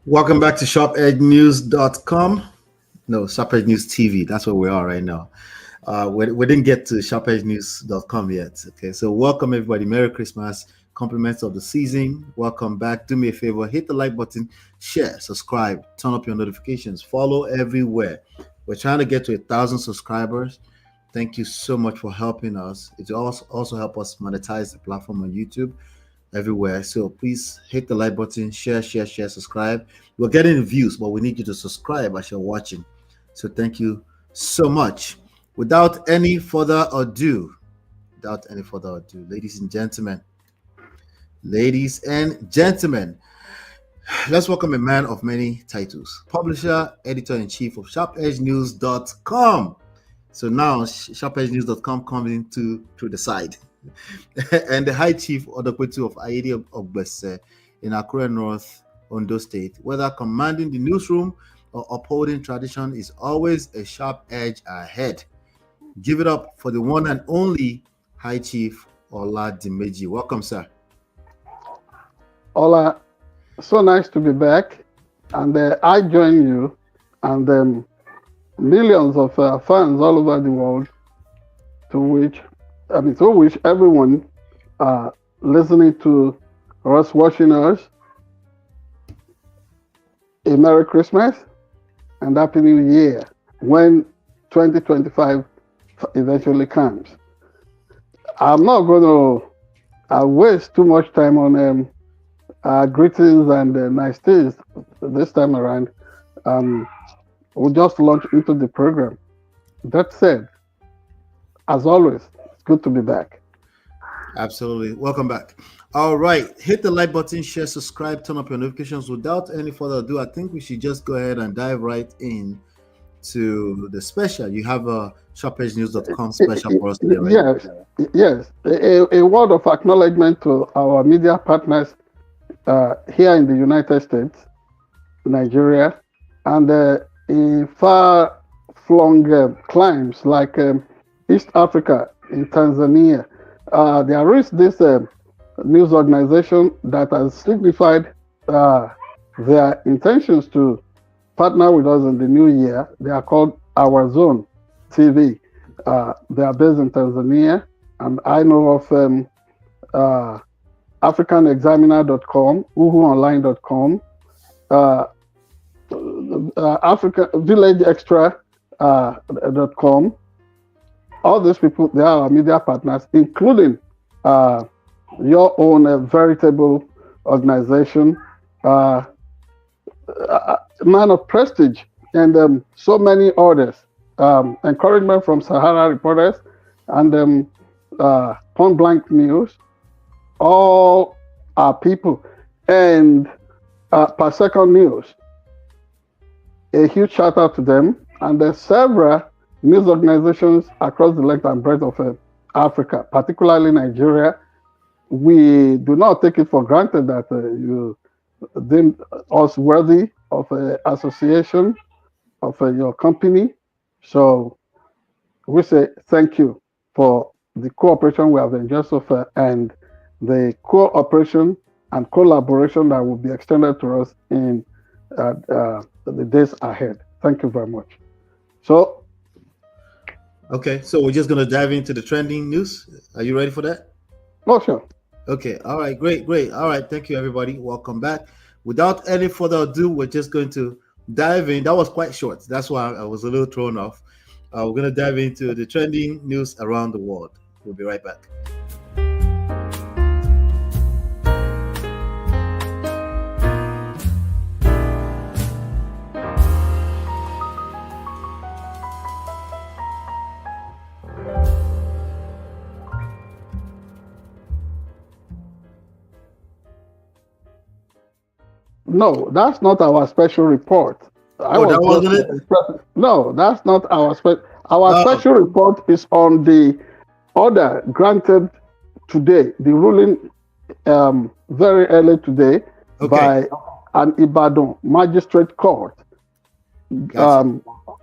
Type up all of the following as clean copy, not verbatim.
Welcome back to SharpEdgeNews.com. No, SharpEdgeNewsTV. That's where we are right now. We didn't get to SharpEdgeNews.com yet. Okay, so welcome everybody. Merry Christmas. Compliments of the season. Welcome back. Do me a favor, hit the like button, share, subscribe, turn up your notifications, follow everywhere. We're trying to get to 1,000 subscribers. Thank you so much for helping us. It also help us monetize the platform on YouTube everywhere. So please hit the like button, share, subscribe. We're getting views, but we need you to subscribe as you're watching. So thank you so much. Without any further ado, ladies and gentlemen, let's welcome a man of many titles, publisher, editor-in-chief of SharpEdgeNews.com. So now SharpEdgeNews.com comes into through the side. And the High Chief Odokwetu of Ayedi Ogbese in Akure North, Ondo State. Whether commanding the newsroom or upholding tradition is always a sharp edge ahead. Give it up for the one and only High Chief Ola Dimeji. Welcome, sir. Ola, so nice to be back. And I join you and millions of fans all over the world to which everyone listening to us, watching us, a Merry Christmas and Happy New Year when 2025 eventually comes. I'm not going to waste too much time on greetings and niceties this time around. We'll just launch into the program. That said, as always, it's good to be back. Absolutely. Welcome back. All right. Hit the like button, share, subscribe, turn up your notifications. Without any further ado, I think we should just go ahead and dive right in to the special. You have a SharpEdgeNews.com special for us today, right? Yes. A word of acknowledgement to our media partners here in the United States, Nigeria, and in far-flung climes like East Africa, in Tanzania. There is this news organization that has signified their intentions to partner with us in the new year. They are called Our Zone TV. They are based in Tanzania, and I know of AfricanExaminer.com, UhuOnline.com, Africa Village Extra.com. All these people, they are our media partners, including your own veritable organization, man of prestige, and so many others. Encouragement from Sahara Reporters and Point Blank News, all our people, and Per Second News. A huge shout out to them, and there's several news organizations across the length and breadth of Africa, particularly Nigeria. We do not take it for granted that you deem us worthy of association of your company. So we say thank you for the cooperation we have enjoyed so far and the cooperation and collaboration that will be extended to us in the days ahead. Thank you very much. So, okay, so we're just going to dive into the trending news. Are you ready for that? Oh, sure. Okay, all right, great. All right, thank you, everybody. Welcome back. Without any further ado, we're just going to dive in. That was quite short. That's why I was a little thrown off. We're going to dive into the trending news around the world. We'll be right back. No, that's not our special report. That wasn't it? No, that's not our special. Our special report is on the order granted today, the ruling very early today by an Ibadan magistrate court,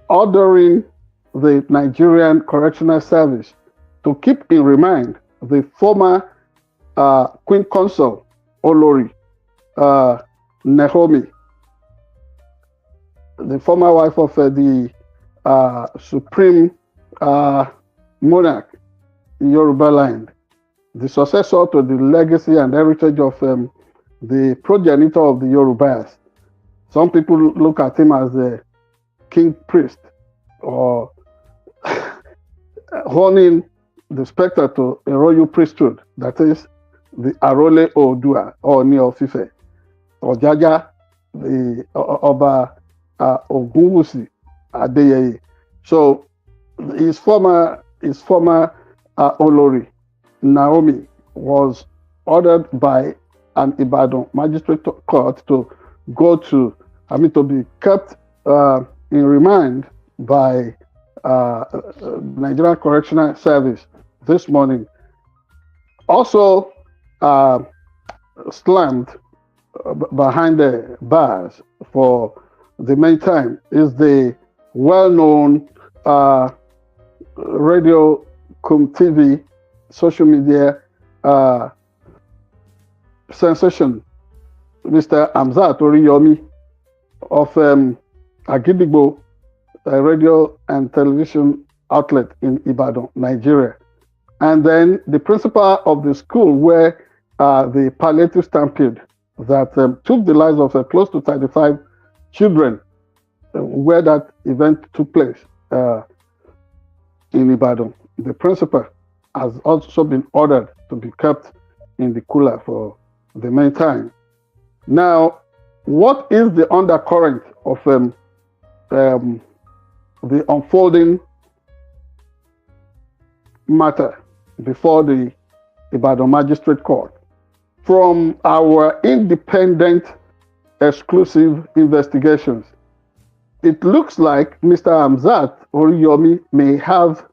ordering the Nigerian Correctional Service to keep in remand the former Queen Consort Olori Naomi the former wife of the supreme monarch in Yoruba land, the successor to the legacy and heritage of the progenitor of the Yorubas. Some people look at him as the king priest, or honing the spectre to a royal priesthood, that is the Arole Oodua, Ooni of Ife, or Jaja, the Oba Ogunwusi Adeyeye. So his former Olori Naomi was ordered by an Ibadan magistrate court to go to, to be kept in remand by Nigerian Correctional Service this morning. Also slammed behind the bars for the meantime is the well-known radio, TV, social media sensation, Mr. Hamzat Oriyomi of Agidigbo, a radio and television outlet in Ibadan, Nigeria. And then the principal of the school where the palliative stampede that took the lives of close to 35 children, where that event took place in Ibadan. The principal has also been ordered to be kept in the cooler for the meantime. Now, what is the undercurrent of the unfolding matter before the Ibadan Magistrate Court? From our independent, exclusive investigations, it looks like Mr. Hamzat Oriyomi may have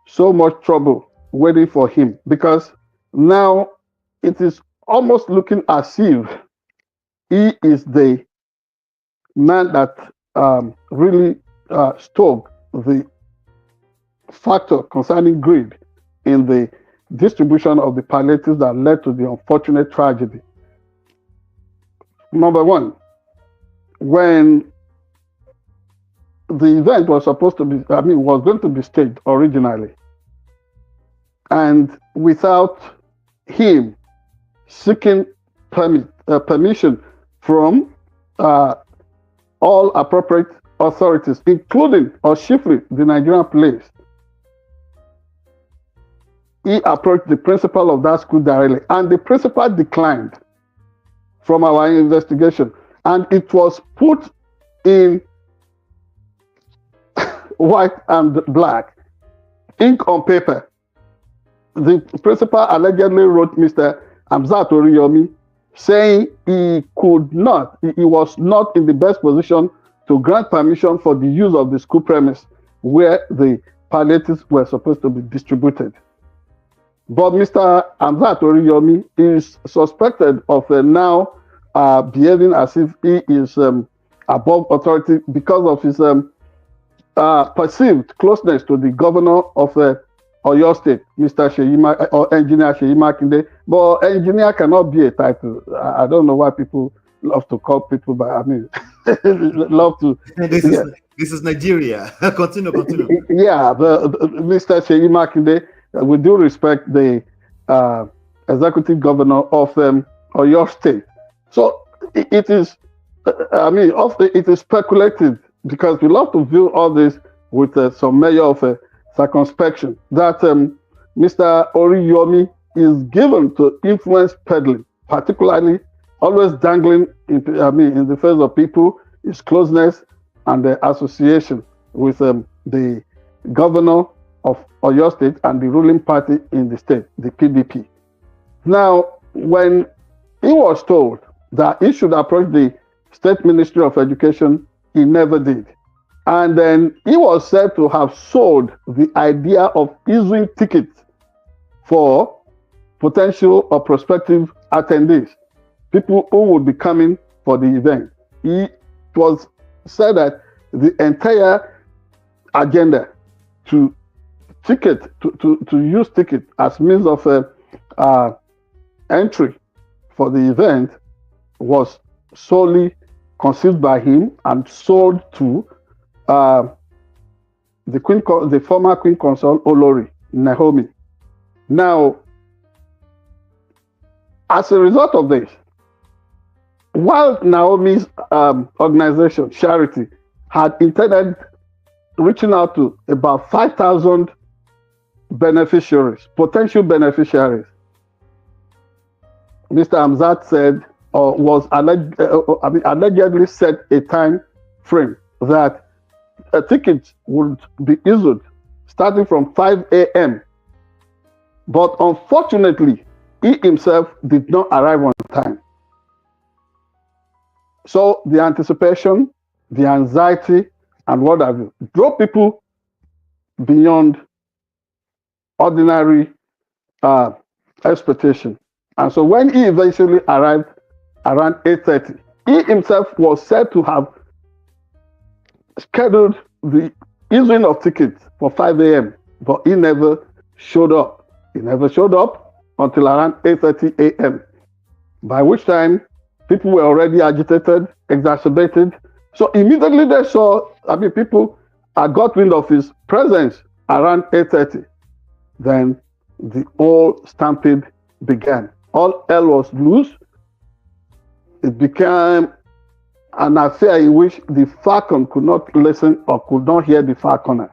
so much trouble waiting for him, because now it is almost looking as if he is the man that really stoked the factor concerning greed in the distribution of the palliatives that led to the unfortunate tragedy. Number one, when the event was supposed to be, was going to be staged originally, and without him seeking permission from all appropriate authorities, including or chiefly the Nigerian police, he approached the principal of that school directly, and the principal declined from our investigation, and it was put in white and black, ink on paper. The principal allegedly wrote Mr. Hamzat Oriyomi saying he was not in the best position to grant permission for the use of the school premise where the palliatives were supposed to be distributed. But Mr. Hamzat Oriyomi is suspected of now behaving as if he is above authority because of his perceived closeness to the governor of Oyo State, Mr. or Engineer Seyi Makinde. But engineer cannot be a title. I don't know why people love to call people, but love to. This is Nigeria. Continue. Yeah, Mr. Seyi Makinde, with due respect, the executive governor of Oyo State. So it is, it is speculated, because we love to view all this with some measure of circumspection, that Mr. Oriyomi is given to influence peddling, particularly always dangling in the face of people his closeness and the association with the governor of Oyo State and the ruling party in the state, the PDP. Now, when he was told that he should approach the State Ministry of Education, he never did. And then he was said to have sold the idea of issuing tickets for potential or prospective attendees, people who would be coming for the event. It was said that the entire agenda to use ticket as means of entry for the event was solely conceived by him and sold to the former Queen Consort Olori Naomi. Now, as a result of this, while Naomi's organization, Charity, had intended reaching out to about 5,000 beneficiaries, potential beneficiaries, Mr. Hamzat said, or was allegedly set a time frame that a ticket would be issued starting from 5 a.m. But unfortunately, he himself did not arrive on time. So the anticipation, the anxiety, and what have you, drove people beyond ordinary expectation. And so when he eventually arrived around 8:30, he himself was said to have scheduled the issuing of tickets for 5 a.m., but he never showed up. He never showed up until around 8:30 a.m., by which time people were already agitated, exacerbated. So immediately they saw, people got wind of his presence around 8:30. Then the whole stampede began. All hell was loose. It became an affair in which the falcon could not listen or could not hear the falconer.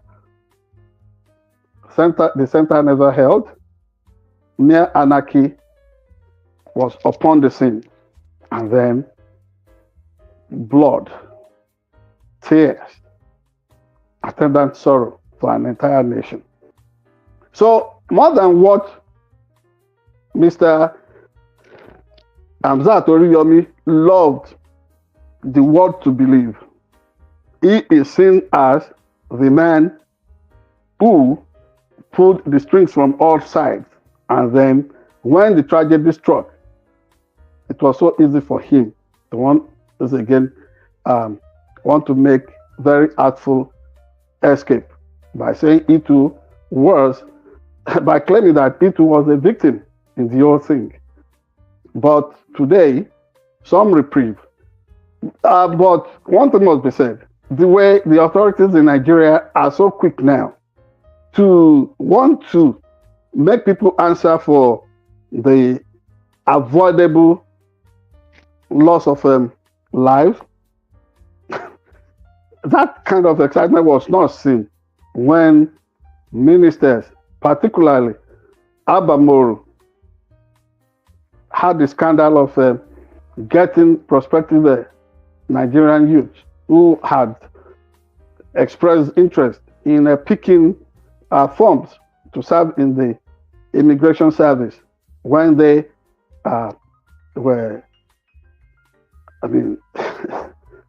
The center never held. Mere anarchy was upon the scene. And then blood, tears, attendant sorrow for an entire nation. So more than what Mr. Hamzat Oriyomi loved the world to believe, he is seen as the man who pulled the strings from all sides. And then when the tragedy struck, it was so easy for him to want to make very artful escape by saying he too was, by claiming that he too was a victim in the whole thing. But today, some reprieve. But one thing must be said, the way the authorities in Nigeria are so quick now to want to make people answer for the avoidable loss of life, that kind of excitement was not seen when ministers, particularly Abamoru, had the scandal of getting prospective Nigerian youth who had expressed interest in picking forms to serve in the immigration service when they were,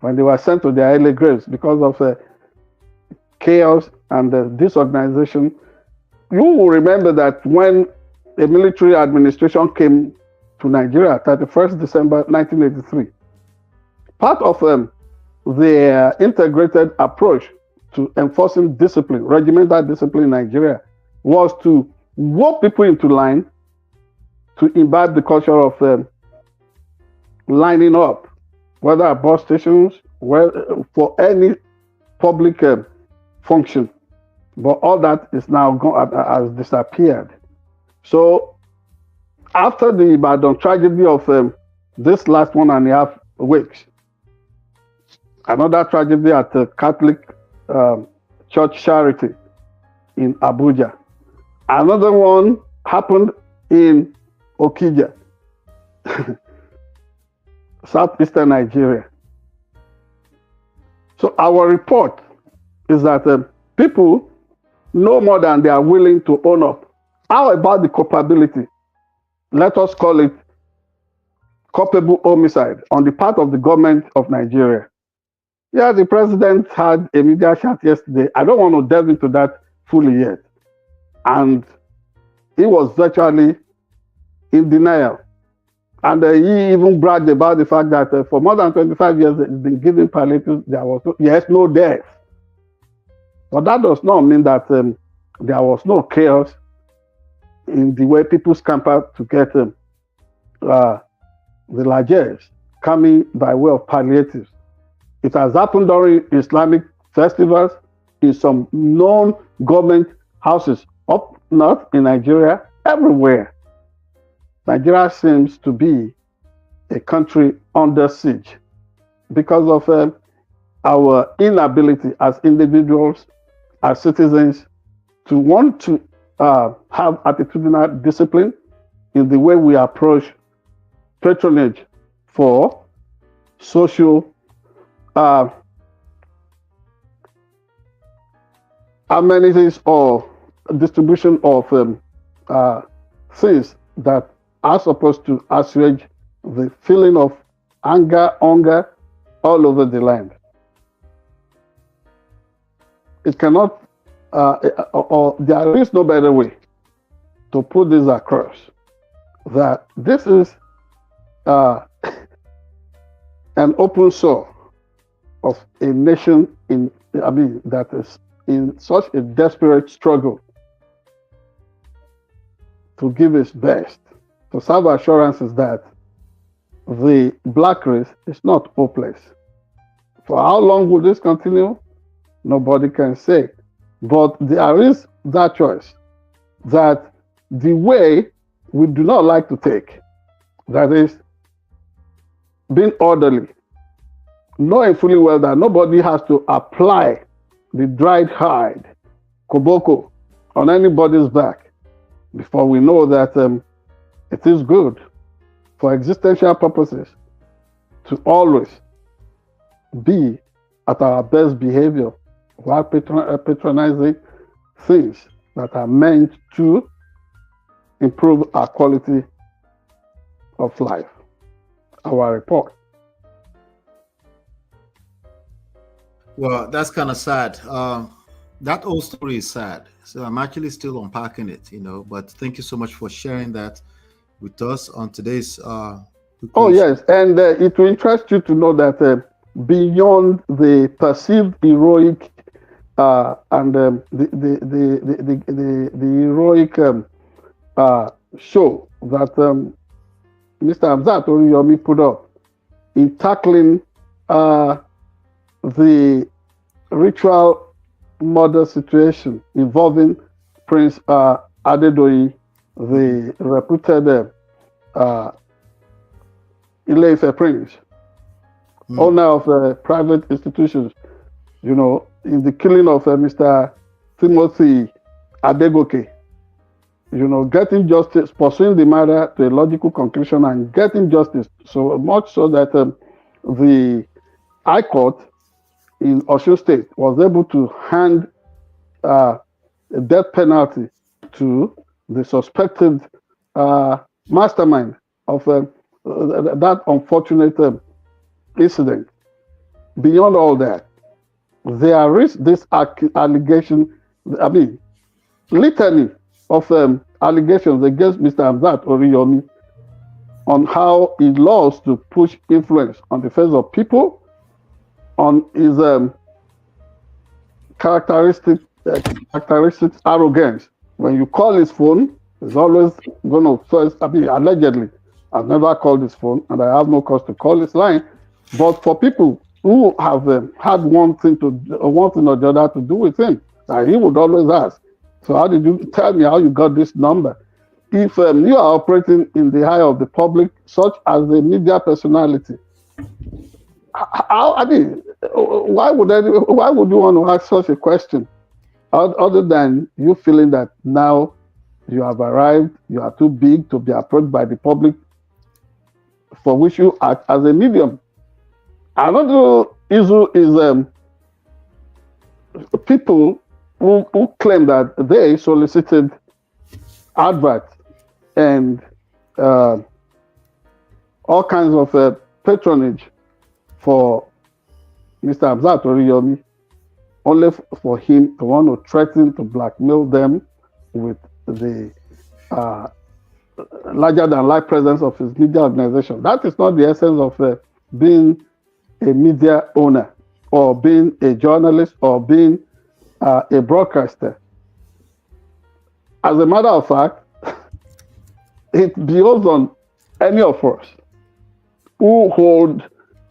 when they were sent to their early graves because of chaos and disorganization. You will remember that when the military administration came to Nigeria, 31st December 1983, part of their integrated approach to enforcing discipline, regimental discipline in Nigeria, was to walk people into line to imbibe the culture of lining up, whether at bus stations, for any public function. But all that is now gone, has disappeared. So after the Ibadan tragedy of this last 1.5 weeks, another tragedy at the Catholic Church Charity in Abuja. Another one happened in Okija, southeastern Nigeria. So our report is that people know more than they are willing to own up. How about the culpability? Let us call it culpable homicide on the part of the government of Nigeria. Yeah, the president had a media chat yesterday. I don't want to delve into that fully yet. And he was virtually in denial. And he even bragged about the fact that for more than 25 years, he's been giving palliatives. There was no death. But that does not mean that there was no chaos in the way people scamper to get the largesse coming by way of palliatives. It has happened during Islamic festivals in some known government houses up north in Nigeria, everywhere. Nigeria seems to be a country under siege because of our inability as individuals, as citizens, to want to have attitudinal discipline in the way we approach patronage for social amenities or distribution of things that are supposed to assuage the feeling of anger, hunger all over the land. It cannot, or there is no better way to put this across, that this is an open sore of a nation that is in such a desperate struggle to give its best, to serve assurances that the black race is not hopeless. For how long will this continue? Nobody can say. But there is that choice, that the way we do not like to take, that is being orderly, knowing fully well that nobody has to apply the dried hide, koboko, on anybody's back before we know that it is good for existential purposes to always be at our best behavior while patronizing things that are meant to improve our quality of life. Our report. Well, that's kind of sad. That whole story is sad. So I'm actually still unpacking it, but thank you so much for sharing that with us on today's. Oh, yes. And it will interest you to know that beyond the perceived heroic and the heroic show that Mr. Hamzat Oriyomi put up in tackling the ritual murder situation involving Prince Adedoyi, the reputed Ile-Ife prince, owner of private institutions, in the killing of Mr. Timothy Adegoke, getting justice, pursuing the matter to a logical conclusion and getting justice, so much so that the High Court in Osun State was able to hand a death penalty to the suspected mastermind of that unfortunate incident. Beyond all that, there is this allegation, litany of allegations against Mr. Hamzat Oriyomi on how he loves to push influence on the face of people, on his characteristic arrogance. When you call his phone, he's always going to first, allegedly, I've never called his phone and I have no cause to call his line. But for people who have had one thing or the other to do with him, he would always ask, so how did you tell me how you got this number? If you are operating in the eye of the public, such as a media personality, why would you want to ask such a question, other than you feeling that now you have arrived, you are too big to be approached by the public, for which you act as a medium? Another issue is people who claim that they solicited adverts and all kinds of patronage for Mr. Hamzat Oriyomi, only for him to want to threaten to blackmail them with the larger-than-life presence of his media organization. That is not the essence of being a media owner, or being a journalist, or being a broadcaster. As a matter of fact, it behoves on any of us who hold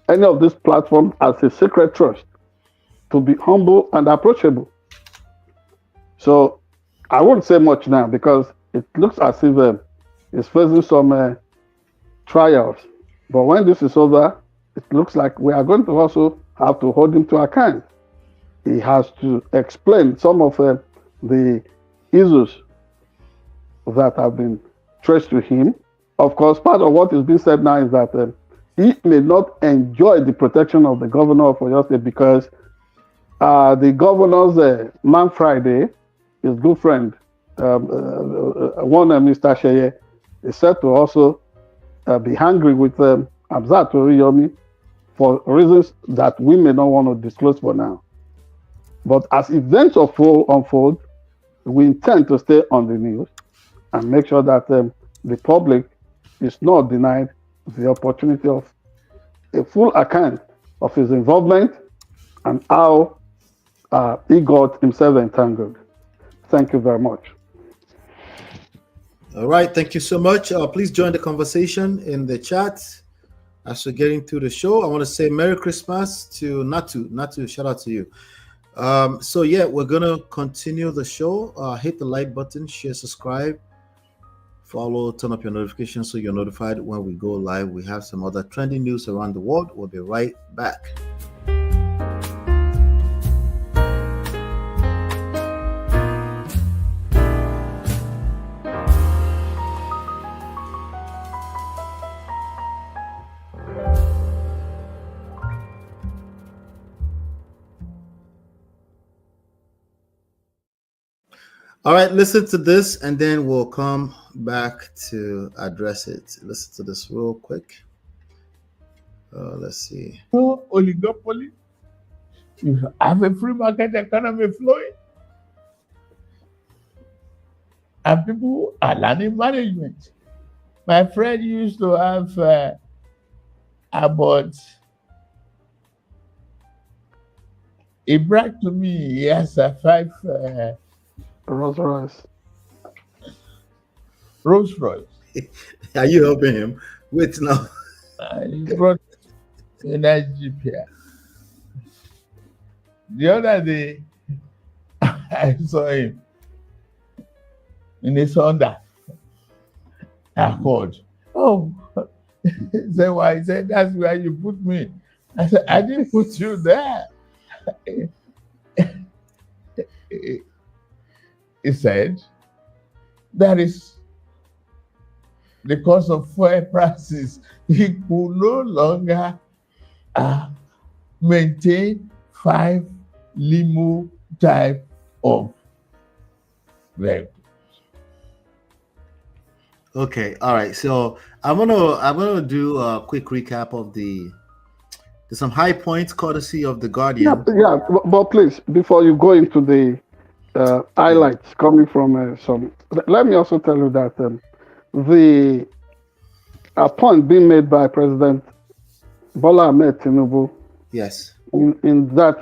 any of these platforms as a sacred trust, to be humble and approachable. So I won't say much now because it looks as if he's facing some trials. But when this is over, it looks like we are going to also have to hold him to account. He has to explain some of the issues that have been traced to him. Of course, part of what is being said now is that he may not enjoy the protection of the governor of Oyo State because the governor's Man Friday, his good friend, one Mr. Sheye, is said to also be angry with Hamzat Oriyomi for reasons that we may not want to disclose for now. But as events unfold, we intend to stay on the news and make sure that the public is not denied the opportunity of a full account of his involvement and how he got himself entangled. Thank you very much. All right, thank you so much. Please join the conversation in the chat as we're getting through the show. I want to say Merry Christmas to Natu. Shout out to you. So yeah, we're gonna continue the show. Hit the like button, share, subscribe, follow, turn up your notifications so you're notified when we go live. We have some other trending news around the world. We'll be right back. All right, listen to this, and then we'll come back to address it. Listen to this real quick. Let's see. Oligopoly. You have a free market economy flowing, and people are learning management. My friend used to have about. He bragged to me he has a 5. Rolls-Royce. Rolls-Royce. Are you helping him? Wait now. He brought a nice Jeep here. The other day, I saw him in his Honda. I called. Oh, he said, why? He said, that's where you put me. I said, I didn't put you there. He said, that is the cost of fuel prices. He could no longer maintain 5 limo type of vehicles. Okay, all right. So I'm gonna do a quick recap of there's some high points courtesy of the Guardian. Yeah, but please, before you go into the highlights coming from some, let me also tell you that the point being made by President Bola Ahmed Tinubu, Yes, in that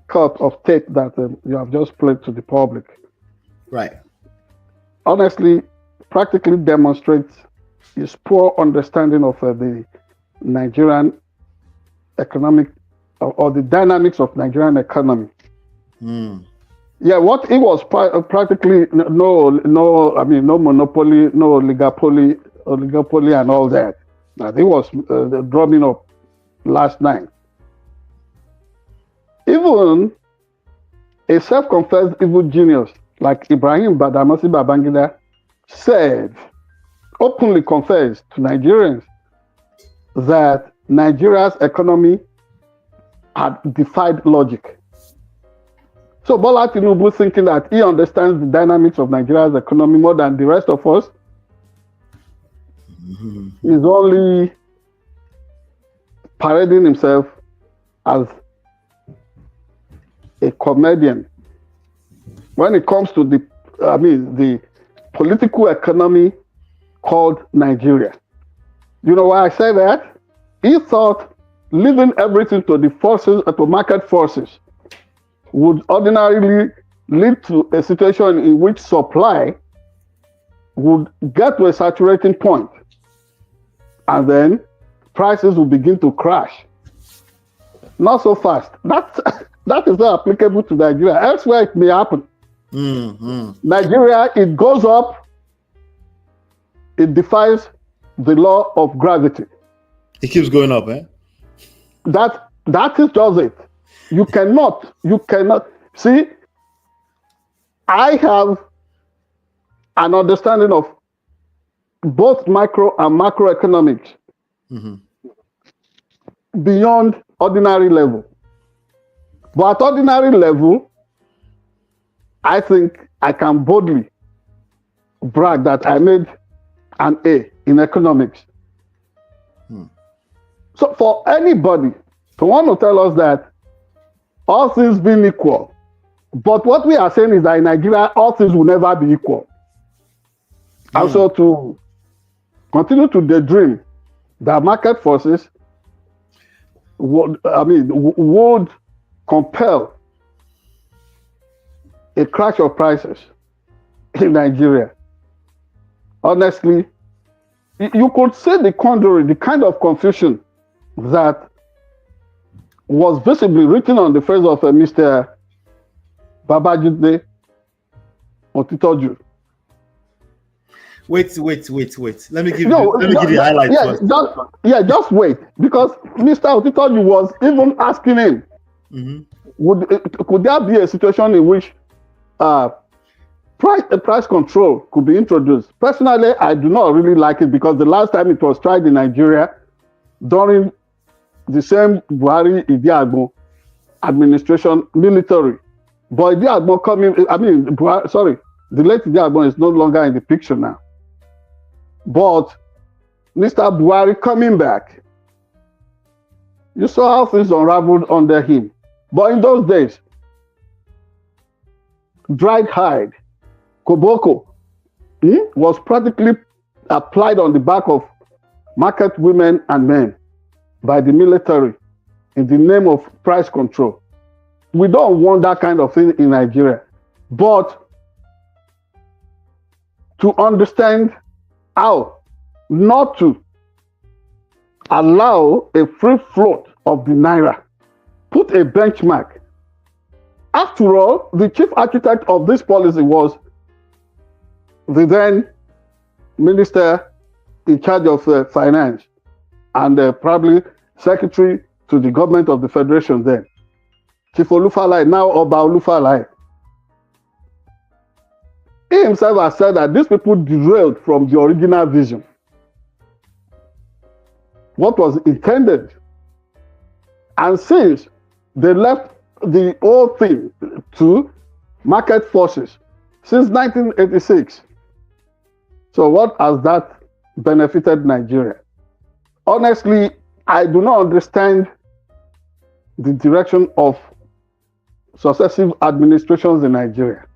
cut of tape that you have just played to the public, right. honestly, practically demonstrates his poor understanding of the Nigerian economic or the dynamics of Nigerian economy. Yeah, what it was practically no monopoly, no oligopoly, and all that. It was drumming up last night. Even a self-confessed evil genius like Ibrahim Badamasi Babangida said, openly confessed to Nigerians that Nigeria's economy had defied logic. So Bola Tinubu, thinking that he understands the dynamics of Nigeria's economy more than the rest of us, is only parading himself as a comedian when it comes to the political economy called Nigeria. You know why I say that? He thought leaving everything to the forces, to market forces, would ordinarily lead to a situation in which supply would get to a saturating point, and then prices will begin to crash. Not so fast. That is not applicable to Nigeria. Elsewhere, it may happen. Nigeria, it goes up, it defies the law of gravity. It keeps going up, eh? That is just it. You cannot. See, I have an understanding of both micro and macroeconomics beyond ordinary level. But at ordinary level, I think I can boldly brag that I made an A in economics. So for anybody to want to tell us that all things being equal, but what we are saying is that in Nigeria, all things will never be equal. And so to continue to daydream that market forces would compel a crash of prices in Nigeria. Honestly, you could see the quandary, the kind of confusion that was visibly written on the face of Mr. Babajide Otitoju. Wait. Let me give you the highlights first. Just wait. Because Mr. Otitoju was even asking him, could there be a situation in which price control could be introduced? Personally, I do not really like it because the last time it was tried in Nigeria, during the same Buhari Idiagbo administration, military. But Idiagbo the late Idiagbo is no longer in the picture now. But Mr. Buhari coming back, you saw how things unraveled under him. But in those days, dried hide, koboko, was practically applied on the back of market women and men by the military in the name of price control. We don't want that kind of thing in Nigeria. But to understand how not to allow a free float of the naira, put a benchmark. After all, the chief architect of this policy was the then minister in charge of finance and probably secretary to the government of the federation then, Chief Olufalaye, now Oba Olufalaye. He himself has said that these people derailed from the original vision. What was intended. And since they left the whole thing to market forces since 1986. So what has that benefited Nigeria? Honestly, I do not understand the direction of successive administrations in Nigeria.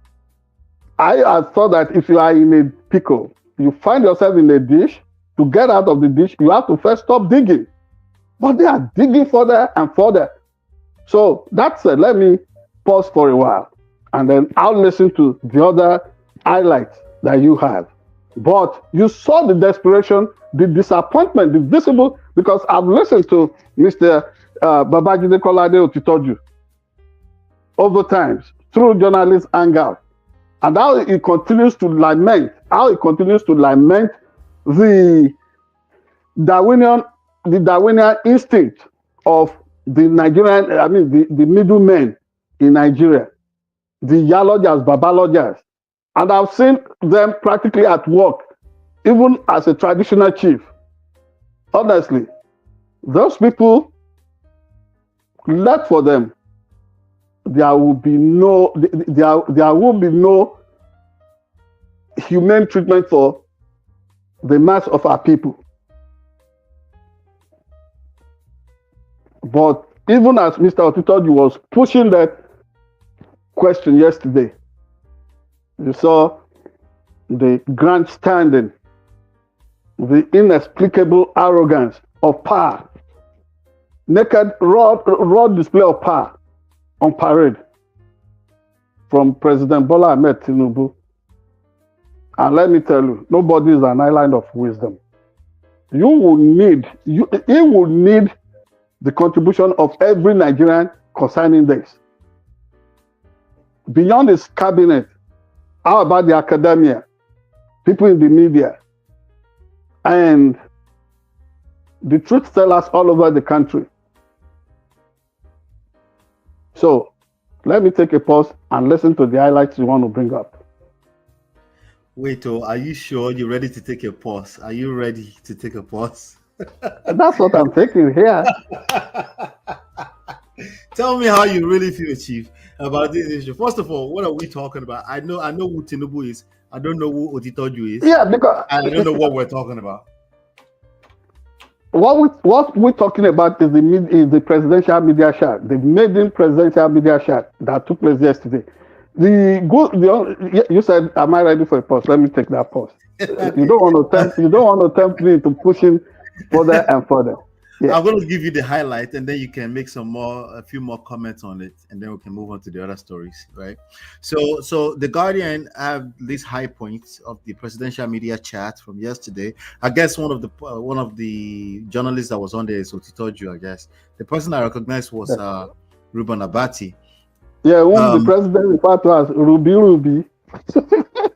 I thought that if you are in a pickle, you find yourself in a dish, to get out of the dish, you have to first stop digging. But they are digging further and further. So that said, let me pause for a while, and then I'll listen to the other highlights that you have. But you saw the desperation, the disappointment, the visible, because I've listened to Mr. Babajide Kolade Otitoju over times through journalist hangout, and how he continues to lament, the Darwinian instinct of the Nigerian, the middlemen in Nigeria, the Yalojas, Babalojas. And I've seen them practically at work, even as a traditional chief. Honestly, those people, left for them, there will be no humane treatment for the mass of our people. But even as Mr. Otitoju was pushing that question yesterday, you saw the grandstanding, the inexplicable arrogance of power, naked, raw display of power on parade from President Bola Ahmed TINUBU. And let me tell you, nobody is an island of wisdom. he will need the contribution of every Nigerian concerning this. Beyond his cabinet, how about the academia, people in the media, and the truth tellers all over the country? So let me take a pause and listen to the highlights you want to bring up. Wait, are you sure you're ready to take a pause? Are you ready to take a pause? That's what I'm taking here. Tell me how you really feel, Chief, about this issue. First of all, what are we talking about? I know who TINUBU is. I don't know who Otitoju is. Yeah, because I don't know what we're talking about. What we're talking about is the presidential media chat, the maiden presidential media chat that took place yesterday. You said, "Am I ready for a pause?" Let me take that pause. You don't want to tempt me into pushing further and further. Yeah. I'm going to give you the highlight, and then you can make a few more comments on it, and then we can move on to the other stories, right? So the Guardian have these high points of the presidential media chat from yesterday. I guess one of the journalists that was on there is Otitoju. I guess the person I recognized was Ruben Abati. Yeah, the president referred to as Ruby.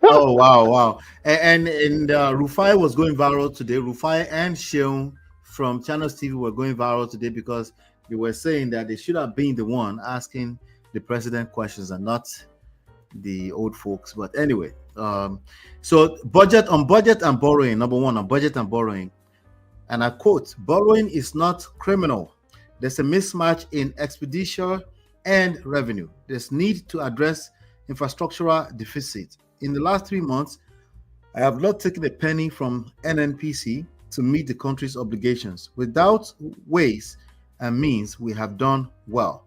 Oh wow! And Rufai was going viral today. Rufai and Sheung from Channels TV were going viral today because they were saying that they should have been the one asking the president questions and not the old folks. But anyway, so budget and borrowing. Number one, on budget and borrowing, and I quote: "Borrowing is not criminal. There's a mismatch in expenditure and revenue. There's need to address infrastructural deficit. In the last 3 months, I have not taken a penny from NNPC to meet the country's obligations. Without ways and means, we have done well."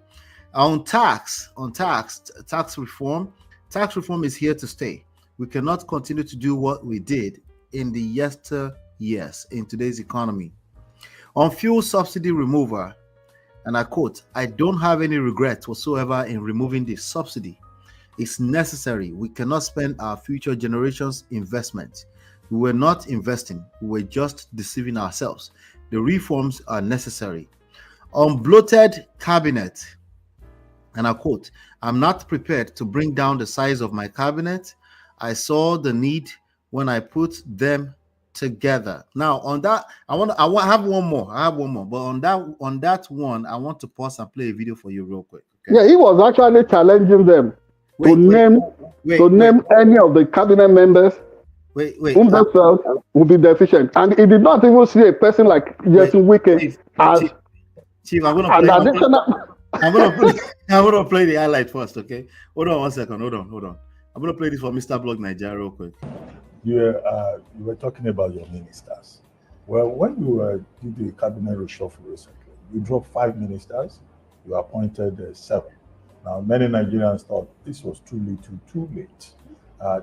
On tax reform is here to stay. We cannot continue to do what we did in the yesteryears in today's economy. On fuel subsidy removal, and I quote: "I don't have any regret whatsoever in removing this subsidy. It's necessary. We cannot spend our future generations' investment. We were not investing. We were just deceiving ourselves. The reforms are necessary." On bloated cabinet, and I quote: "I'm not prepared to bring down the size of my cabinet. I saw the need when I put them together." Now, on that, I have one more, but on that one, I want to pause and play a video for you real quick. Okay? Yeah, he was actually challenging them to name any of the cabinet members whom they felt would be deficient, and he did not even see a person like Jason Wike as Chief. I'm gonna play the highlight first. Okay, hold on 1 second. Hold on. I'm gonna play this for Mr. Blog Nigeria real quick. You were talking about your ministers. Well, when you did the cabinet reshuffle recently, you dropped 5 ministers, you appointed 7. Now, many Nigerians thought this was too little, too late.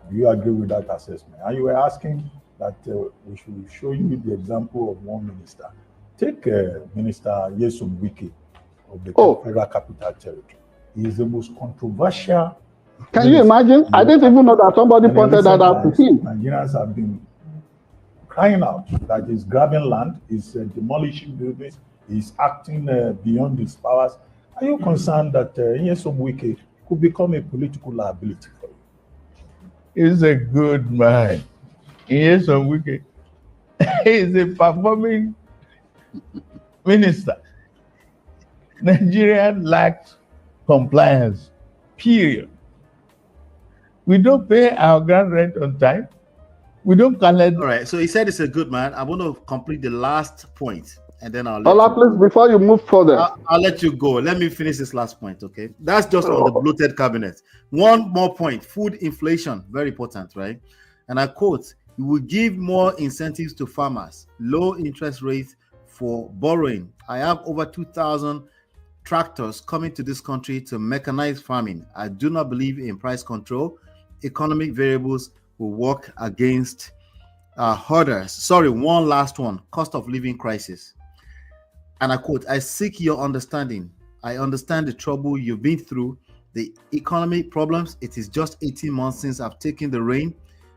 Do you agree with that assessment? And you were asking that we should show you the example of one minister. Take Minister Nyesom Wike of the Federal Capital Territory. He is the most controversial. Can you imagine? I didn't even know that somebody pointed that out to him. Nigerians have been crying out that he's grabbing land, he's demolishing buildings, he's acting beyond his powers. Are you concerned that Nyesom Wike could become a political liability for you? He's a good man. Nyesom Wike is a performing minister. Nigeria lacks compliance, period. We don't pay our ground rent on time. We don't collect. All right, so he said it's a good man. I want to complete the last point, and then I'll please, before you move further, I'll let you go. Let me finish this last point, okay? That's just on the bloated cabinet. One more point: food inflation, very important, right? And I quote: "We will give more incentives to farmers, low interest rates for borrowing. I have over 2,000 tractors coming to this country to mechanize farming. I do not believe in price control. Economic variables will work against hoarders." Sorry, one last one: cost of living crisis. And I quote: "I seek your understanding. I understand the trouble you've been through, the economic problems. It is just 18 months since I've taken the reign.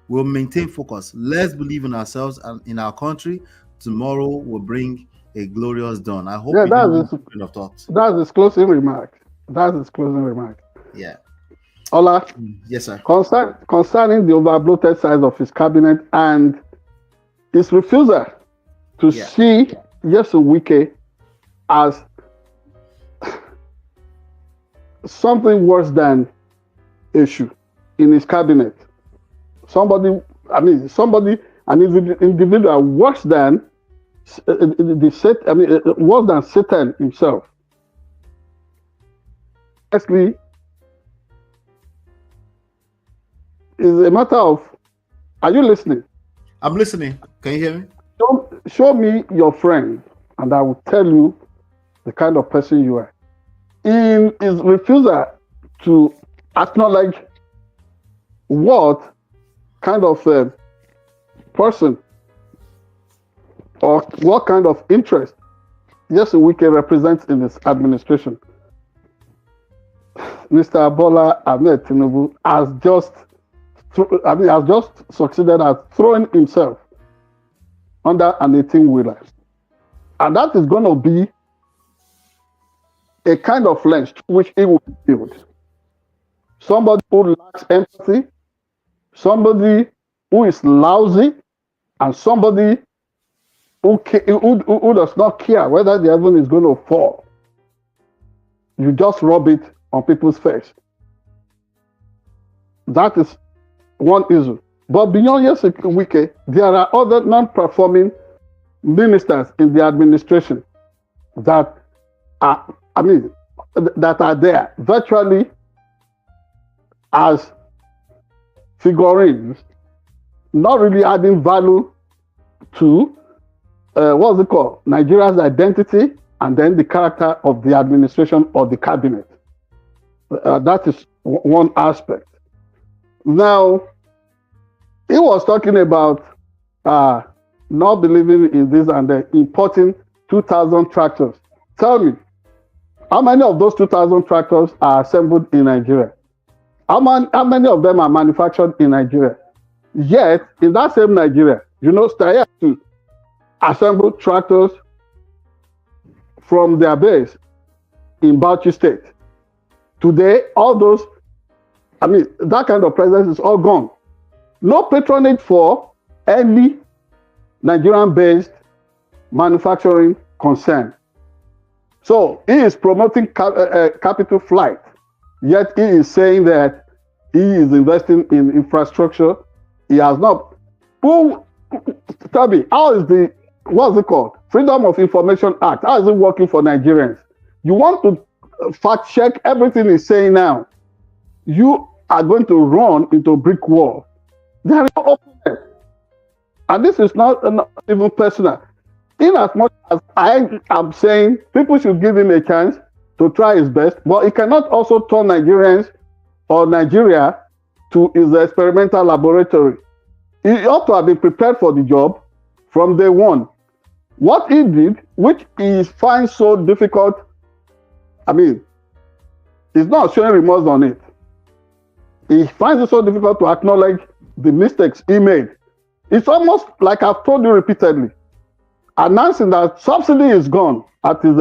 We'll maintain focus. Let's believe in ourselves and in our country. tomorrow will bring a glorious dawn. I hope Yeah, you didn't have train of thought. that's his closing remark. That's his closing remark. Yeah. Ola, Yes, sir. concerning the overbloated size of his cabinet and his refusal to see Yesu Wike as something worse than issue in his cabinet. An individual worse than worse than Satan himself. Actually, is a matter of, are you listening? I'm listening. Can you hear me? Show me your friend, and I will tell you the kind of person you are. In his refusal to acknowledge what kind of person or what kind of interest Yesu Wike represents in his administration, Mr. Bola Ahmed Tinubu has just succeeded at throwing himself under an 18-wheeler. And that is going to be a kind of lens which he will build. Somebody who lacks empathy, somebody who is lousy, and somebody who does not care whether the heaven is going to fall. You just rub it on people's face. That is one issue. But beyond Yesu Wike, there are other non-performing ministers in the administration that are there virtually as figurines, not really adding value to Nigeria's identity and then the character of the administration or the cabinet. That is one aspect. Now, he was talking about not believing in this and then importing 2,000 tractors. Tell me, how many of those 2,000 tractors are assembled in Nigeria? How many of them are manufactured in Nigeria? Yet, in that same Nigeria, Steyr to assemble tractors from their base in Bauchi State. Today, all those, that kind of presence is all gone. No patronage for any Nigerian-based manufacturing concern. So he is promoting capital flight, yet he is saying that he is investing in infrastructure. He has not. Tell me, how is Freedom of Information Act, how is it working for Nigerians? You want to fact check everything he's saying now. You are going to run into a brick wall. There is no openness. And this is not even personal. In as much as I am saying people should give him a chance to try his best, but he cannot also turn Nigerians or Nigeria to his experimental laboratory. He ought to have been prepared for the job from day one. What he did, which he finds so difficult, he's not showing remorse on it. He finds it so difficult to acknowledge the mistakes he made. It's almost like I've told you repeatedly, announcing that subsidy is gone at his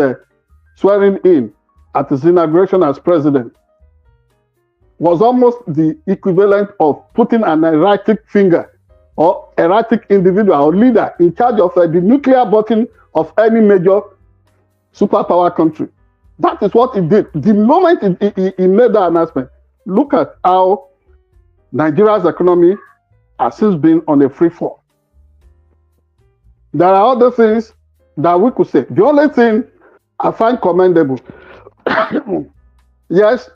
swearing in, at his inauguration as president, was almost the equivalent of putting an erratic finger or erratic individual or leader in charge of the nuclear button of any major superpower country. That is what he did. The moment he made that announcement, look at how Nigeria's economy has since been on a free fall. There are other things that we could say. The only thing I find commendable, yes,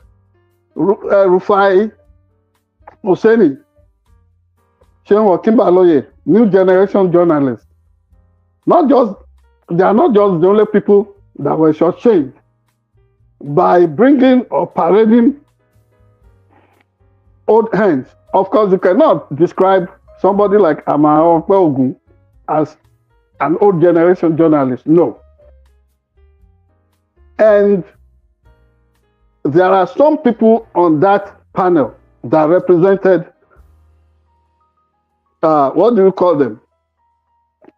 Rufai Hosseini, Chenwo Kimbaloye, new generation journalists. They are not just the only people that were shortchanged by bringing or parading old hands. Of course, you cannot describe somebody like Amao Ogun as an old generation journalist. No. And there are some people on that panel that represented, what do you call them?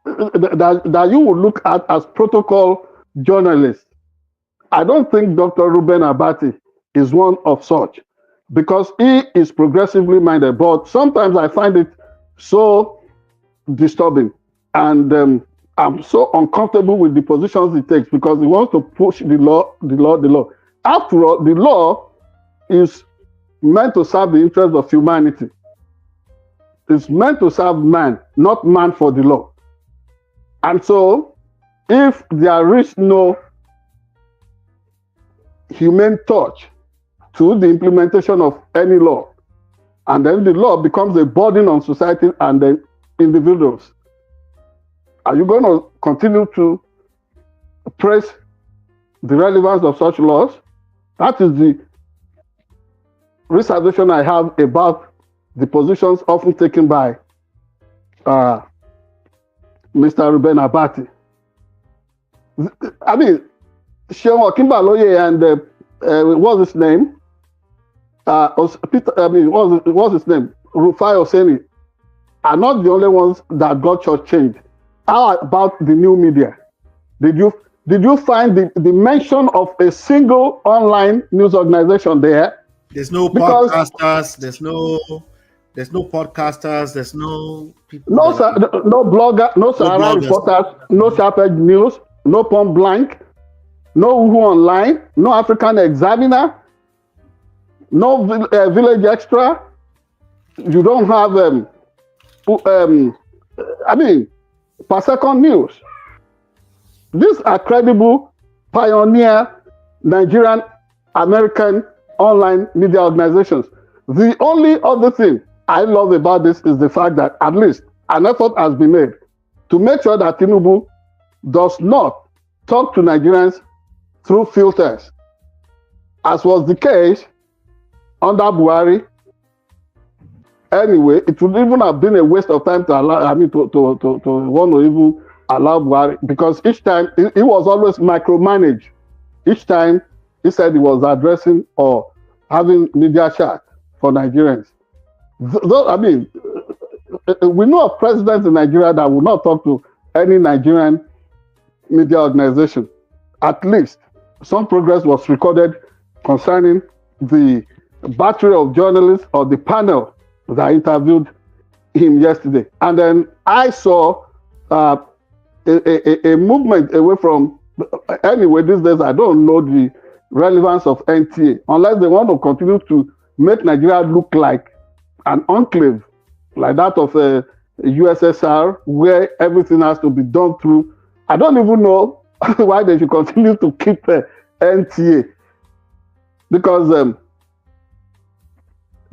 that you would look at as protocol journalists. I don't think Dr. Ruben Abati is one of such, because he is progressively minded. But sometimes I find it so disturbing, and I'm so uncomfortable with the positions he takes, because he wants to push the law. After all, the law is meant to serve the interests of humanity. It's meant to serve man, not man for the law. And so, if there is no humane touch to the implementation of any law, and then the law becomes a burden on society and the individuals, are you going to continue to praise the relevance of such laws? That is the reservation I have about the positions often taken by Mr. Ruben Abati. I mean, Seun Okinbaloye and what's his name? What's his name? Rufai Oseni are not the only ones that got shortchanged. How about the new media? Did you find the mention of a single online news organization there? There's no podcasters. There's no podcasters. There's no people. No blogger. No Sahara reporters. No SharpEdge News. No Point Blank. No Uhu Online. No African Examiner. No Village Extra. You don't have per second news. These are credible pioneer Nigerian American online media organizations. The only other thing I love about this is the fact that at least an effort has been made to make sure that TINUBU does not talk to Nigerians through filters, as was the case under Buhari. Anyway, it would even have been a waste of time to allow, to want to even allow Buhari, because each time he was always micromanaged. Each time he said he was addressing or having media chat for Nigerians. We know of presidents in Nigeria that will not talk to any Nigerian media organization. At least some progress was recorded concerning the battery of journalists or the panel that interviewed him yesterday. And then I saw a movement away from, anyway, these days I don't know the relevance of NTA, unless they want to continue to make Nigeria look like an enclave, like that of a USSR, where everything has to be done through. I don't even know why they should continue to keep NTA, because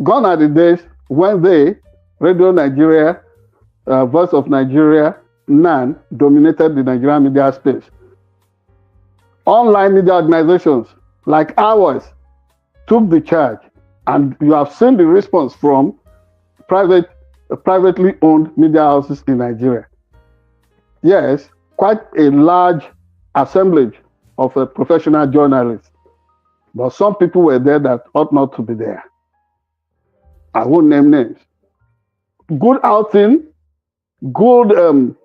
gone are the days when they, Radio Nigeria, Voice of Nigeria, NAN, dominated the Nigerian media space. Online media organizations like ours took the charge, and you have seen the response from privately owned media houses in Nigeria. Yes, quite a large assemblage of professional journalists, but some people were there that ought not to be there. I won't name names. Good outing, good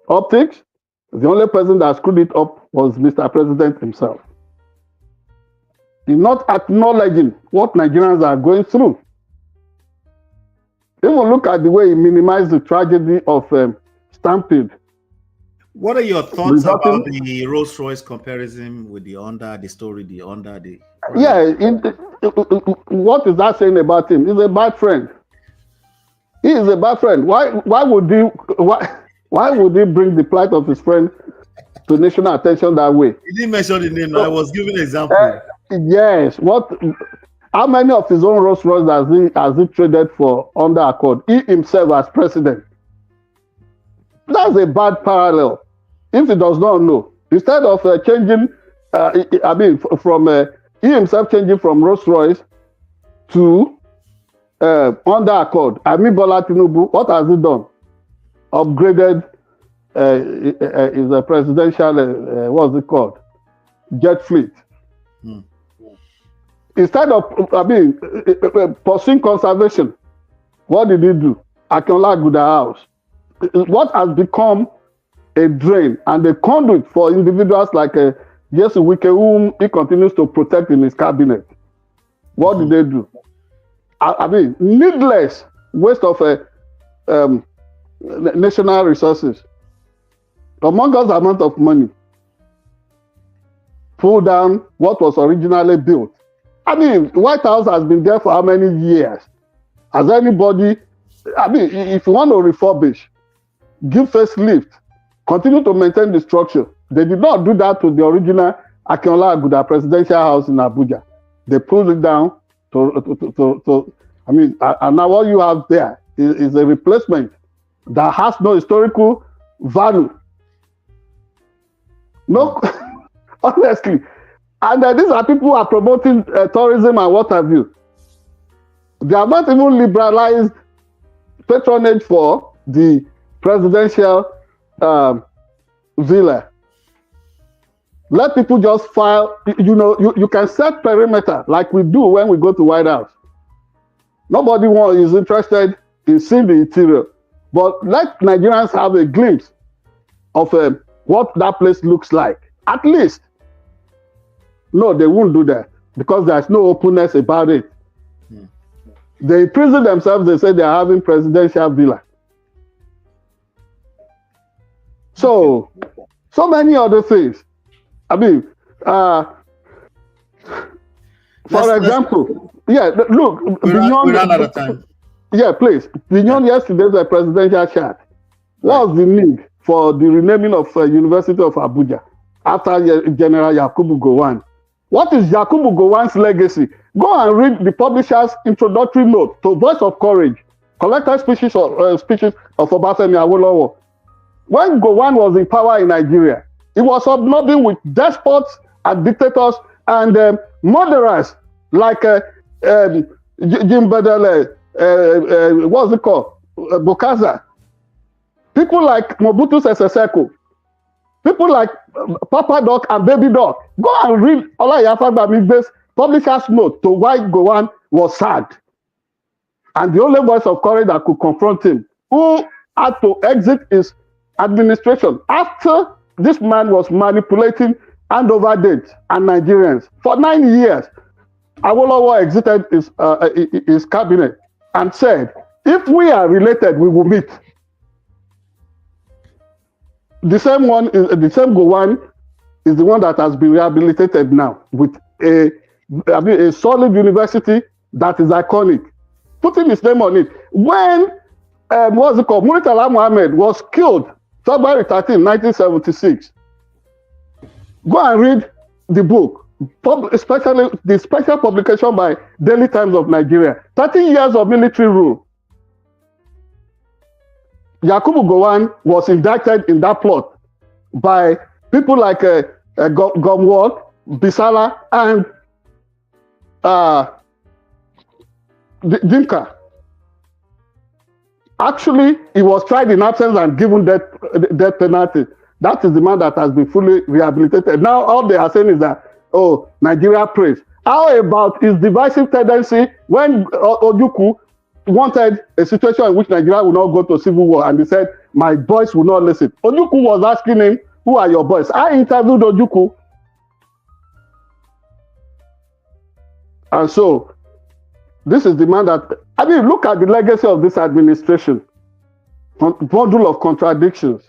optics. The only person that screwed it up was Mr. President himself. He's not acknowledging what Nigerians are going through. Even look at the way he minimized the tragedy of Stampede. What are your thoughts about the Rolls Royce comparison with the Honda, the story, the Honda, the... Yeah, what is that saying about him? He's a bad friend. He is a bad friend. Why would he bring the plight of his friend to national attention that way? He didn't mention the name. I was giving an example. Yes. How many of his own Rolls Royce has he traded for Honda Accord? He himself as president. That's a bad parallel. If he does not know, instead of changing, he himself changing from Rolls Royce to Honda Accord. Bola Tinubu, what has he done? Upgraded is a presidential, what's it called? Jet fleet. Instead of pursuing conservation, what did he do? Akinola Guda House. What has become a drain and a conduit for individuals like Jesse Wike, whom he continues to protect in his cabinet. What did they do? I mean, needless waste of national resources, humongous amount of money, pull down what was originally built. I mean, White House has been there for how many years? Has anybody, I mean, if you want to refurbish, give facelift, continue to maintain the structure. They did not do that to the original Akinola Aguda presidential house in Abuja. They pulled it down and now what you have there is a replacement that has no historical value. No, honestly. And these are people who are promoting tourism and what have you. They have not even liberalized patronage for the presidential villa. Let people just file, you can set perimeter like we do when we go to White House. Nobody is interested in seeing the interior. But let Nigerians have a glimpse of what that place looks like. At least. No, they won't do that because there's no openness about it. They imprison themselves, they say they are having presidential villa. So many other things. I mean, for example, look, we ran out of time. Yeah, please. Beyond yesterday's presidential chat, what was the need for the renaming of University of Abuja after General Yakubu Gowon? What is Yakubu Gowon's legacy? Go and read the publisher's introductory note to Voice of Courage, collected speeches of Obafemi Awolowo. When Gowon was in power in Nigeria, he was hobnobbing with despots and dictators and murderers like Jim Badele, what's it called? Bokassa. People like Mobutu Sese Seko. People like Papa Doc and Baby Doc. Go and read Olayifa Bamigbe's publisher's note to why Gowon was sad. And the only voice of courage that could confront him, who had to exit his administration after this man was manipulating handover dates and Nigerians. For 9 years, Awolowo exited his cabinet and said, if we are related, we will meet. The same Gowon is the one that has been rehabilitated now with a solid university that is iconic. Putting his name on it. When Muritala Muhammad was killed February 13, 1976. Go and read the book, especially the special publication by Daily Times of Nigeria. 30 years of military rule. Yakubu Gowon was indicted in that plot by people like Gomwald, Bisala, and Dinka. Actually, he was tried in absence and given death penalty. That is the man that has been fully rehabilitated. Now, all they are saying is that, Nigeria prays. How about his divisive tendency when Ojukwu wanted a situation in which Nigeria will not go to civil war, and he said, my boys will not listen. Ojukwu was asking him, who are your boys? I interviewed Ojukwu. And so, this is the man that, look at the legacy of this administration. Bundle of contradictions.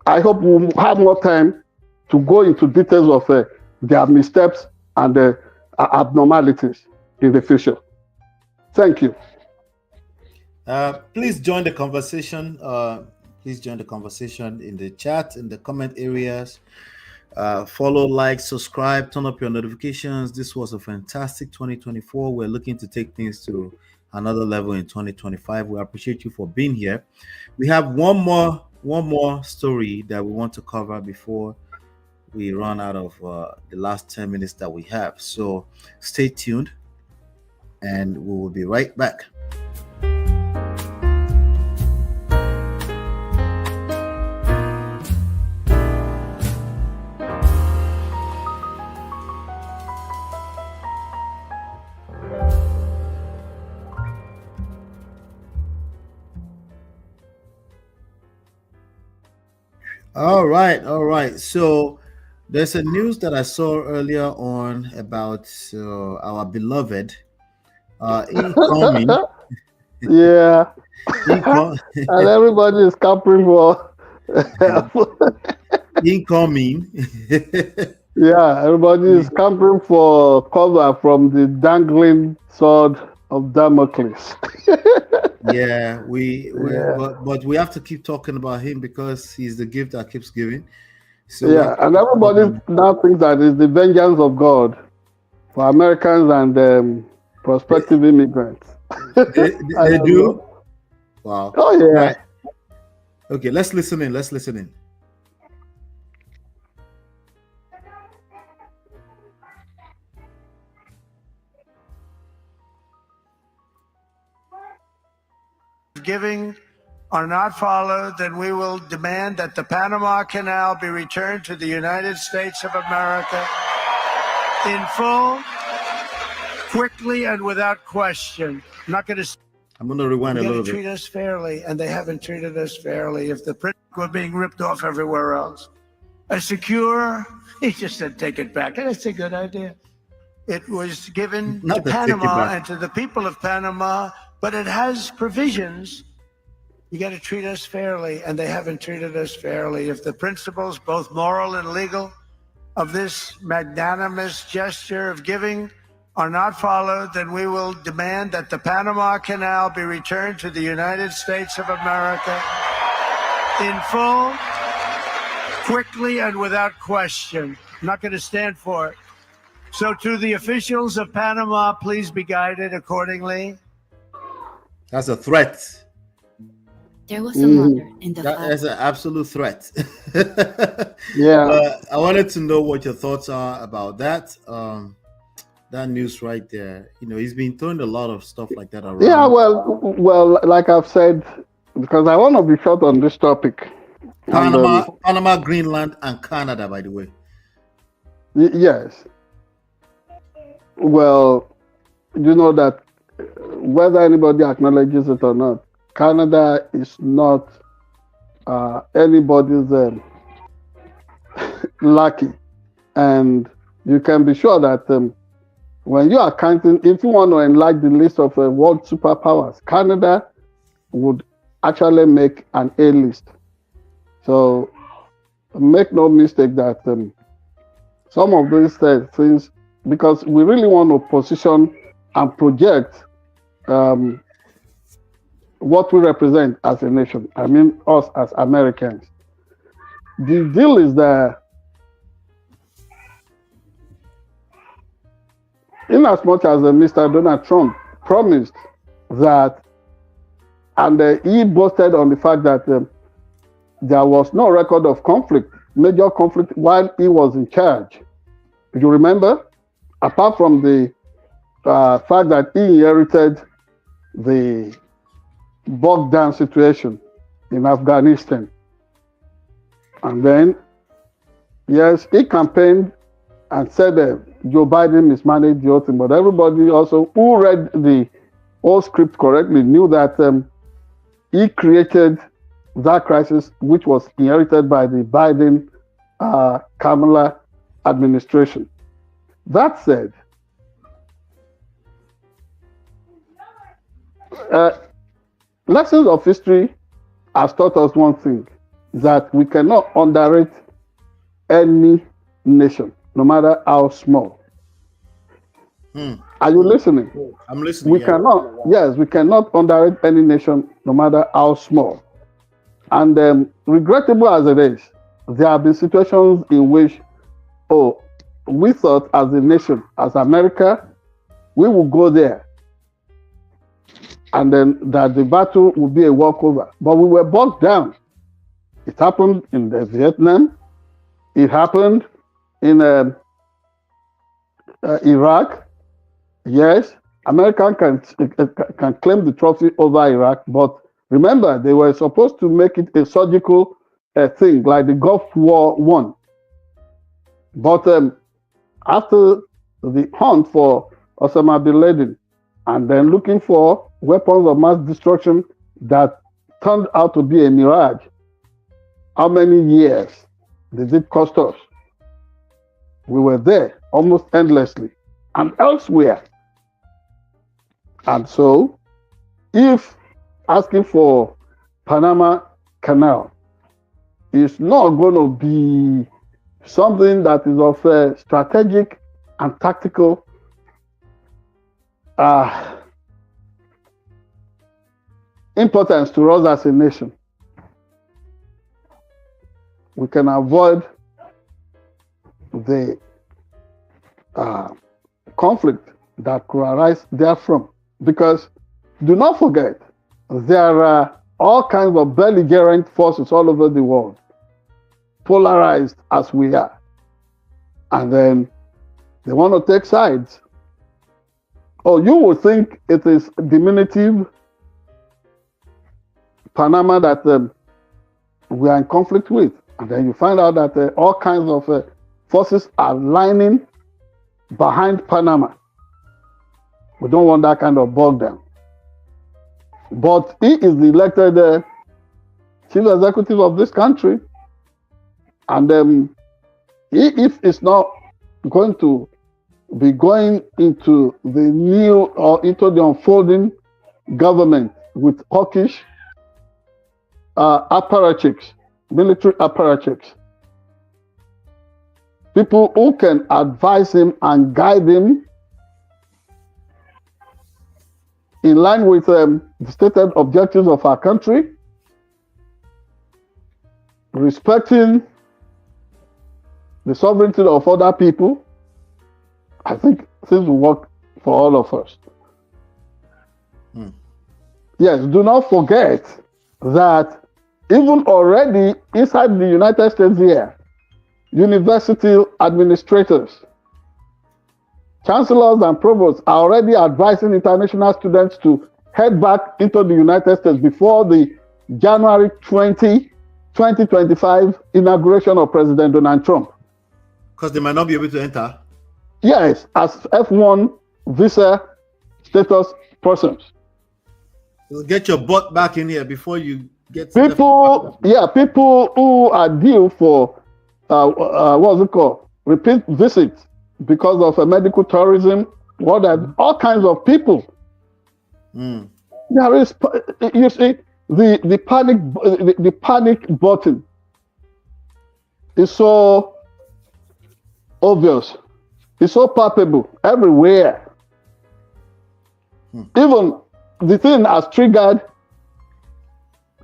I hope we'll have more time to go into details of their missteps and their abnormalities in the future. Thank you. Please join the conversation. Please join the conversation in the chat, in the comment areas. Follow, like, subscribe, turn up your notifications. This was a fantastic 2024. We're looking to take things to another level in 2025. We appreciate you for being here. We have one more story that we want to cover before we run out of the last 10 minutes that we have. So stay tuned and we will be right back. All right, all right. So there's a news that I saw earlier on about our beloved incoming, Yeah, income, and everybody is camping for. incoming. Yeah, everybody is camping for cover from the dangling sword of Damocles. Yeah, we Yeah, but we have to keep talking about him because he's the gift that keeps giving. So we have yeah, to and keep everybody talking. now thinks that it's the vengeance of God for Americans and prospective immigrants. I They don't do. know. Wow. Oh All yeah. right. Okay, let's listen in. Let's listen in. Giving are not followed, then we will demand that the Panama Canal be returned to the United States of America in full, quickly, and without question. I'm not going to. I'm gonna rewind You a got to little bit. treat us fairly, and they haven't treated us fairly. If the print were being ripped off everywhere else, a secure, he just said, take it back. And it's a good idea. It was given to Not to take it Panama back. and to the people of Panama, but it has provisions. You got to treat us fairly, and they haven't treated us fairly. If the principles, both moral and legal, of this magnanimous gesture of giving are not followed, then we will demand that the Panama Canal be returned to the United States of America in full, quickly, and without question. I'm not going to stand for it. So to the officials of Panama, please be guided accordingly. That's a threat. There was a mother in the That is fire. an absolute threat. Yeah. I wanted to know what your thoughts are about that. That news right there. You know, he's been throwing a lot of stuff like that Yeah, around. well, like I've said, because I want to be short on this topic. And Panama, Greenland, and Canada, by the way. yes, well, you know that whether anybody acknowledges it or not, Canada is not anybody's lucky, and you can be sure that when you are counting, if you want to enlarge the list of world superpowers, Canada would actually make an A list. So make no mistake that some of these things, because we really want to position and project what we represent as a nation. I mean, us as Americans. The deal is that in as much as Mr. Donald Trump promised that, and he boasted on the fact that there was no record of conflict, major conflict, while he was in charge. You remember? Apart from the fact that he inherited the bogged down situation in Afghanistan. And then, yes, he campaigned and said Joe Biden mismanaged the whole thing, but everybody also who read the whole script correctly knew that he created that crisis, which was inherited by the Biden Kamala administration. That said, lessons of history has taught us one thing, that we cannot underrate any nation, no matter how small. Are you listening? I'm listening. We cannot, yes, we cannot underrate any nation, no matter how small. And regrettable as it is, there have been situations in which, we thought as a nation, as America, we will go there, and then that the battle would be a walkover. But we were bogged down. It happened in the Vietnam. It happened in Iraq. Yes, America can claim the trophy over Iraq, but remember, they were supposed to make it a surgical thing, like the Gulf War I. But after the hunt for Osama bin Laden, and then looking for weapons of mass destruction that turned out to be a mirage, How many years did it cost us? We were there almost endlessly and elsewhere. And so, if asking for Panama Canal is not going to be something that is of a strategic and tactical importance to us as a nation, we can avoid the conflict that could arise therefrom. Because do not forget, there are all kinds of belligerent forces all over the world, polarized as we are. And then they want to take sides. Oh, you would think it is diminutive Panama that we are in conflict with. And then you find out that all kinds of forces are lining behind Panama. We don't want that kind of bog down. But he is the elected chief executive of this country. And if it's not going to be going into the new or into the unfolding government with hawkish apparatchiks, military apparatchiks, people who can advise him and guide him in line with the stated objectives of our country, respecting the sovereignty of other people, I think things will work for all of us. Yes, do not forget that even already inside the United States here, university administrators, chancellors and provosts are already advising international students to head back into the United States before the January 2025 inauguration of President Donald Trump. Because they might not be able to enter. Yes, as F1 visa status persons. So get your butt back in here before you get people. Yeah, people who are due for what's it called? Repeat visits because of medical tourism. All kinds of people. There is, you see, the panic button is so obvious. It's so palpable everywhere. Even the thing has triggered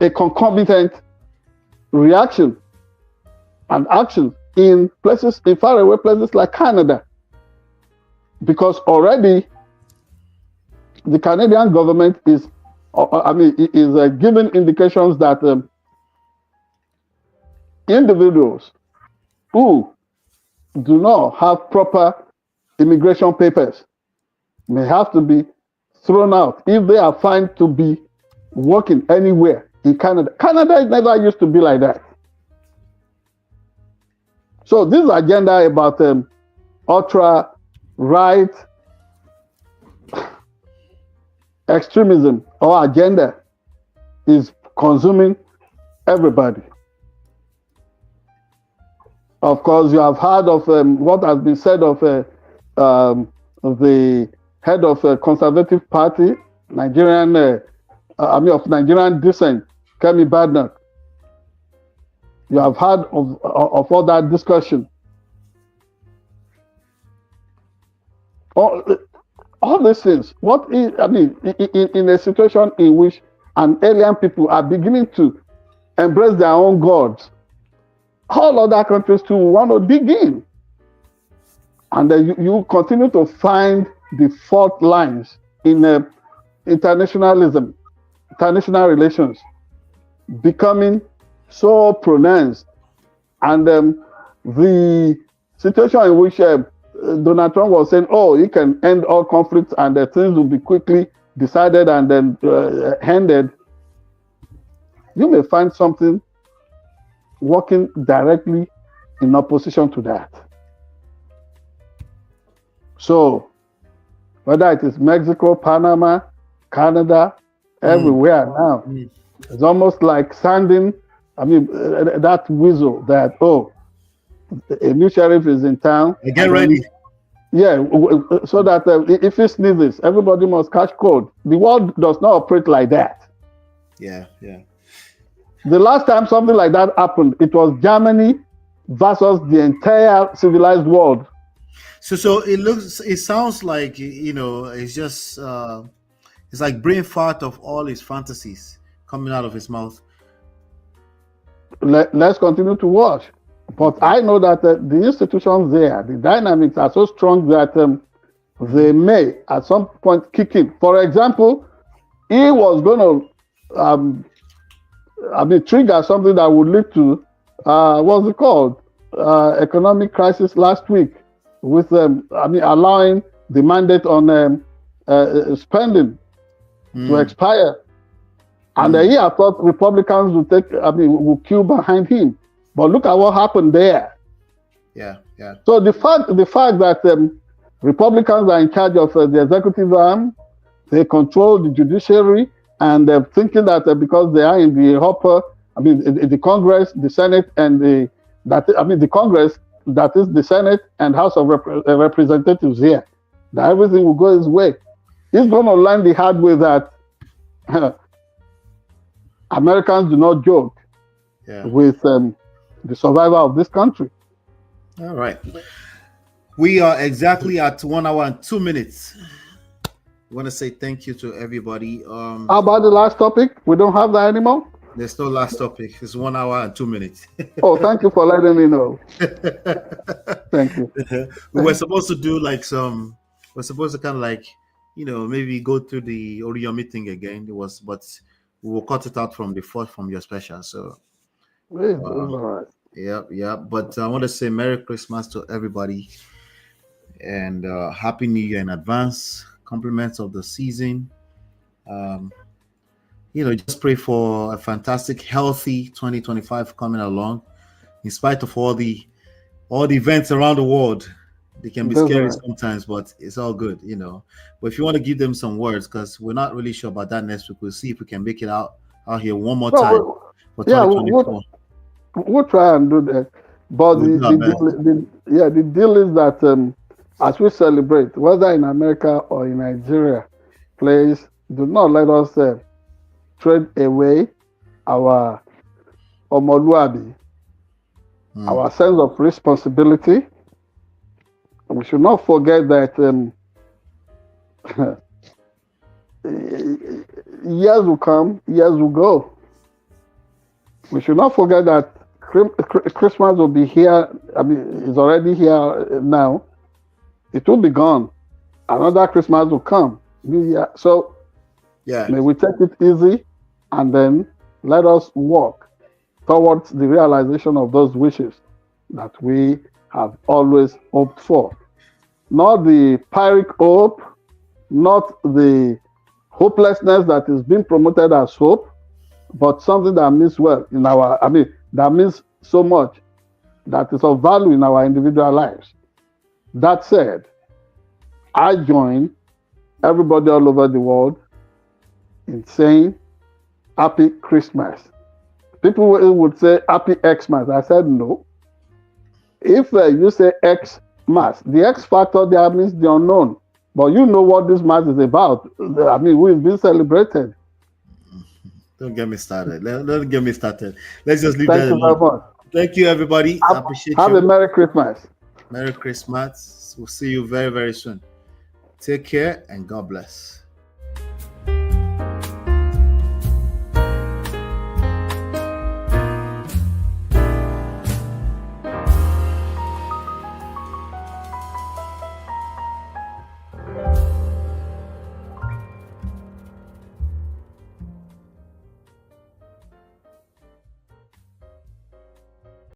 a concomitant reaction and action in faraway places like Canada. Because already the Canadian government is giving indications that individuals who do not have proper immigration papers may have to be thrown out if they are found to be working anywhere in Canada. Canada never used to be like that. So this agenda about ultra-right extremism or agenda is consuming everybody. Of course, you have heard of what has been said of the head of a conservative party, of Nigerian descent, Kemi Badnoch. You have heard of all that discussion. All these things. In a situation in which an alien people are beginning to embrace their own gods, all other countries too want to dig in. And then you continue to find the fault lines in internationalism, international relations, becoming so pronounced. And the situation in which Donald Trump was saying, oh, he can end all conflicts and things will be quickly decided and then ended, you may find something working directly in opposition to that. So, whether it is Mexico, Panama, Canada, everywhere now, it's almost like sanding that whistle that, oh, a new sheriff is in town. Get ready. Yeah, so that if he sneezes, everybody must catch cold. The world does not operate like that. Yeah. The last time something like that happened, it was Germany versus the entire civilized world. So it sounds like, it's just it's like brain fart of all his fantasies coming out of his mouth. Let's continue to watch. But I know that the institutions there, the dynamics are so strong that they may at some point kick in. For example, he was going to trigger something that would lead to what's it called? Economic crisis last week, with allowing the mandate on spending to expire. And he I thought Republicans would queue behind him. But look at what happened there. Yeah. So the fact that Republicans are in charge of the executive arm, they control the judiciary, and they're thinking that because they are in the hopper, the Congress, the Senate, and the Congress, that is the Senate and House of Representatives here, that everything will go his way. He's going to learn the hard way that Americans do not joke with the survival of this country. All right. We are exactly at 1 hour and 2 minutes. I want to say thank you to everybody. How about the last topic? We don't have that anymore? There's no last topic. It's 1 hour and 2 minutes. Oh, thank you for letting me know. Thank you. We were supposed to do we're supposed to kind of maybe go through the Oriyomi thing again. But we will cut it out from your special. So all right. Yeah. But I want to say Merry Christmas to everybody and Happy New Year in advance. Compliments of the season. Just pray for a fantastic, healthy 2025 coming along. In spite of all the events around the world, they can be scary sometimes, but it's all good, But if you want to give them some words, because we're not really sure about that next week, we'll see if we can make it out here one more time for 2024. We'll try and do that. But the deal is that as we celebrate, whether in America or in Nigeria, please do not let us trade away our omoluabi, our sense of responsibility. We should not forget that years will come, years will go. We should not forget that Christmas will be here. It's already here now. It will be gone. Another Christmas will come. So may we take it easy, and then let us walk towards the realization of those wishes that we have always hoped for. Not the pyrrhic hope, not the hopelessness that is being promoted as hope, but something that means that means so much, that is of value in our individual lives. That said, I join everybody all over the world in saying Happy Christmas. People would say Happy Xmas. I said no. If you say Xmas, the X factor there means the unknown. But you know what this mass is about. We've been celebrated. Don't get me started. Don't get me started. Let's just leave Thank that you alone. very much. Thank you, everybody. I appreciate you. Have a Merry Christmas. Merry Christmas. We'll see you very, very soon. Take care and God bless.